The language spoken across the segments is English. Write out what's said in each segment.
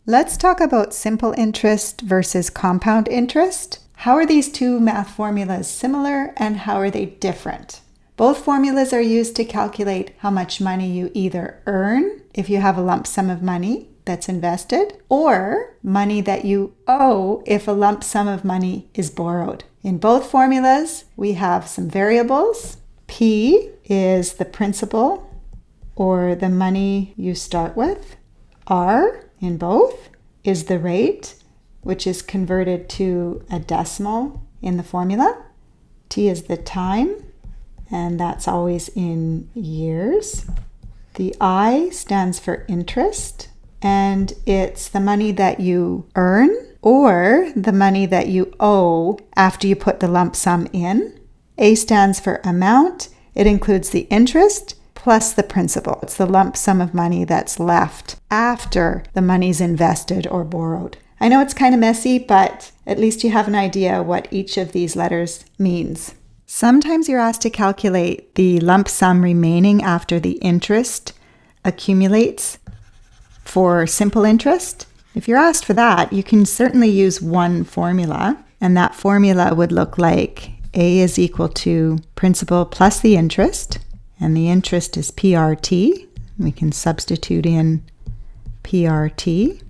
Let's talk about simple interest versus compound interest. How are these two math formulas similar and how are they different? Both formulas are used to calculate how much money you either earn if you have a lump sum of money that's invested, or money that you owe if a lump sum of money is borrowed. In both formulas, we have some variables. P is the principal or the money you start with. R in both is the rate, which is converted to a decimal in the formula. T is the time, and that's always in years. The I stands for interest, and it's the money that you earn or the money that you owe after you put the lump sum in. A stands for amount. It includes the interest plus the principal. It's the lump sum of money that's left after the money's invested or borrowed. I know it's kind of messy, but at least you have an idea what each of these letters means. Sometimes you're asked to calculate the lump sum remaining after the interest accumulates for simple interest. If you're asked for that, you can certainly use one formula, and that formula would look like A is equal to principal plus the interest, and the interest is PRT. We can substitute in PRT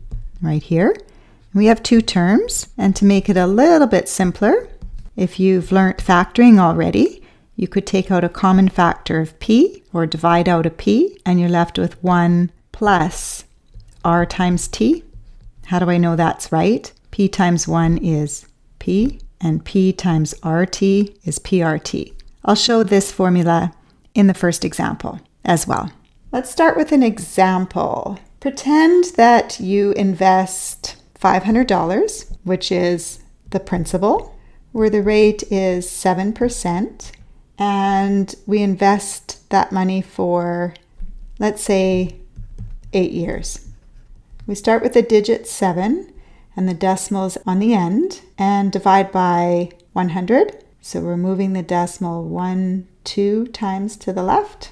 right here. We have two terms, and to make it a little bit simpler, if you've learnt factoring already, you could take out a common factor of P or divide out a P, and you're left with 1 plus R times T. How do I know that's right? P times 1 is P, and P times RT is PRT. I'll show this formula in the first example as well. Let's start with an example. Pretend that you invest $500, which is the principal, where the rate is 7%, and we invest that money for, let's say, 8 years. We start with the digit 7 and the decimals on the end and divide by 100. So we're moving the decimal 1, 2 times to the left.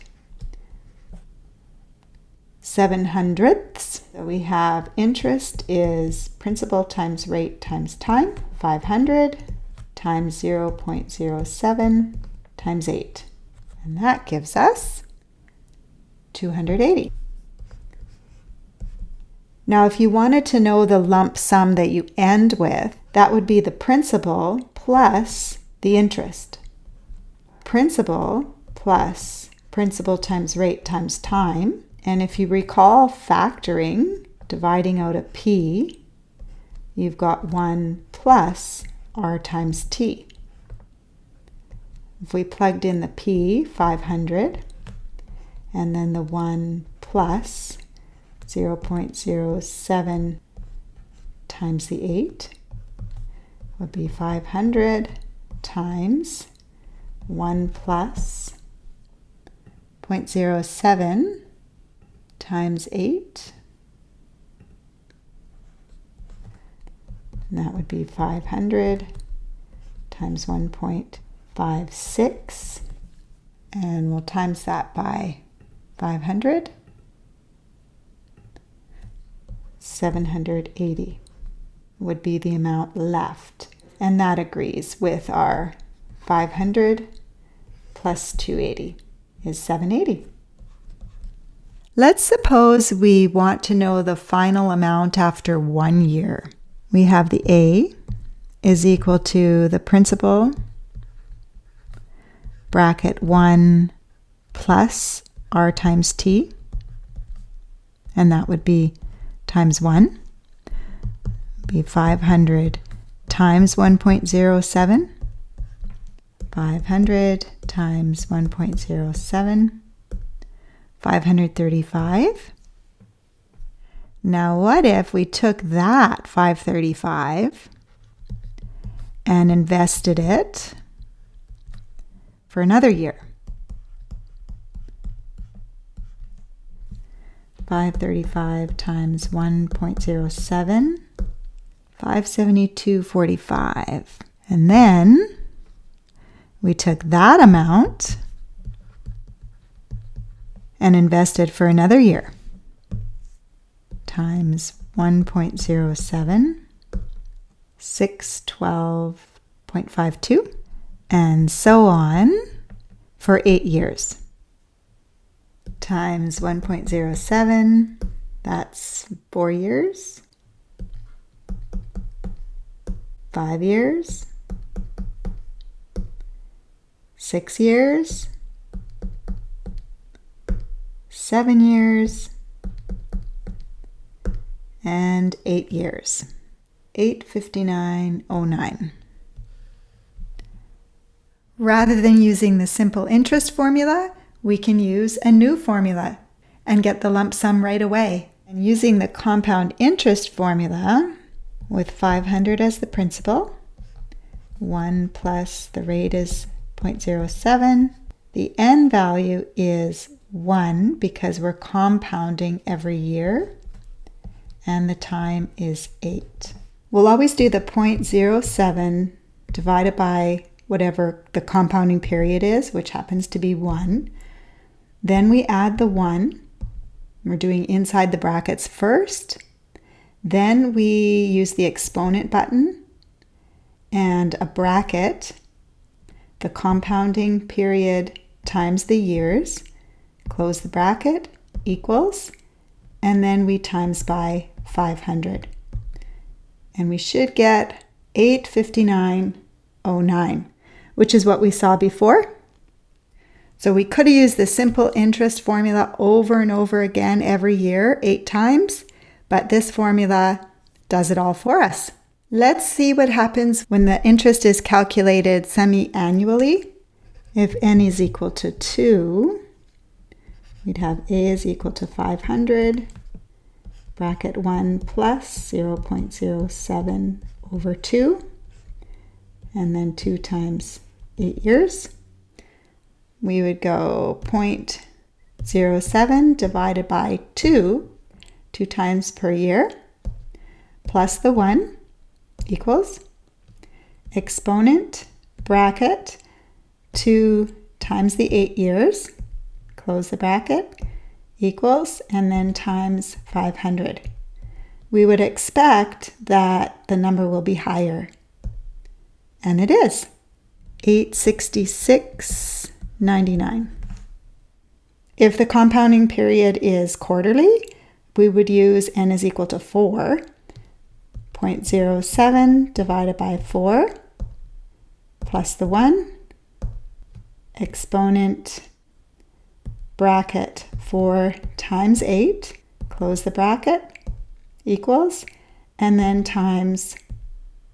7/100ths. So we have interest is principal times rate times time. 500 times 0.07 times 8. And that gives us 280. Now, if you wanted to know the lump sum that you end with, that would be the principal plus the interest. Principal plus principal times rate times time. And if you recall factoring, dividing out a P, you've got 1 plus R times T. If we plugged in the P, 500, and then the 1 plus 0.07 times the 8 would be 500 times 1 plus 0.07 times 8. And that would be 500 times 1.56. And we'll times that by 500. 780 would be the amount left. And that agrees with our 500 plus 280 is 780. Let's suppose we want to know the final amount after 1 year. We have the A is equal to the principal bracket 1 plus R times T, and that would be times 1, be 500 times 1.07, 500 times 1.07, 535. Now what if we took that 535 and invested it for another year? 535 times 1.07, 572.45. And then we took that amount and invested for another year times 1.07, 612.52, and so on for 8 years. Times 1.07, that's 4 years, 5 years, 6 years, 7 years, and 8 years. 859.09. Rather than using the simple interest formula, we can use a new formula and get the lump sum right away. And using the compound interest formula, with 500 as the principal, 1 plus the rate is 0.07. The n value is 1 because we're compounding every year, and the time is 8. We'll always do the 0.07 divided by whatever the compounding period is, which happens to be 1. Then we add the 1. We're doing inside the brackets first. Then we use the exponent button and a bracket, the compounding period times the years, close the bracket, equals, and then we times by 500. And we should get 859.09, which is what we saw before. So we could have used the simple interest formula over and over again every year, 8 times, but this formula does it all for us. Let's see what happens when the interest is calculated semi-annually. If n is equal to 2, we'd have a is equal to 500, bracket 1 plus 0.07 over 2, and then 2 times 8 years. We would go 0.07 divided by 2 times per year, plus the 1 equals exponent, bracket, 2 times the 8 years, close the bracket, equals, and then times 500. We would expect that the number will be higher, and it is 866.99. If the compounding period is quarterly, we would use n is equal to 4, 0.07 divided by 4, plus the 1, exponent, bracket 4 times 8, close the bracket, equals, and then times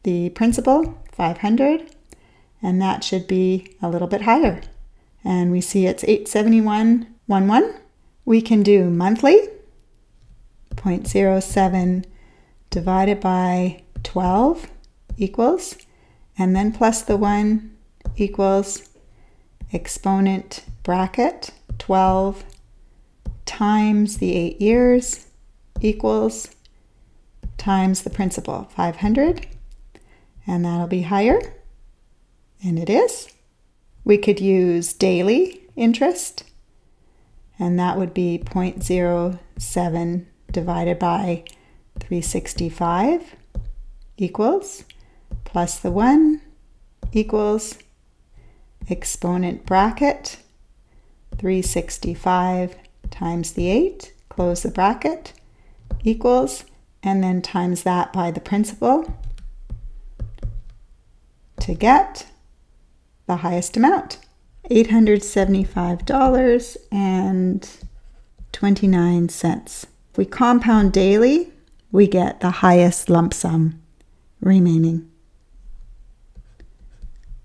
the principal, 500, and that should be a little bit higher. And we see it's 871.11. We can do monthly, 0.07 divided by 12 equals, and then plus the 1 equals, exponent, bracket, 12 times the 8 years equals, times the principal, 500, and that'll be higher, and it is. We could use daily interest, and that would be 0.07 divided by 365 equals, plus the 1 equals, exponent, bracket, 365 times the 8, close the bracket, equals, and then times that by the principal to get the highest amount, $875.29. If we compound daily, we get the highest lump sum remaining.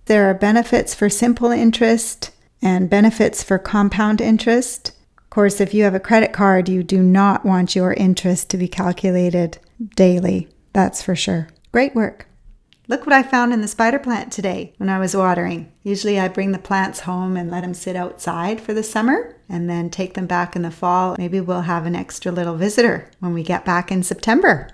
There are benefits for simple interest and benefits for compound interest. Of course, if you have a credit card, you do not want your interest to be calculated daily. That's for sure. Great work. Look what I found in the spider plant today when I was watering. Usually I bring the plants home and let them sit outside for the summer and then take them back in the fall. Maybe we'll have an extra little visitor when we get back in September.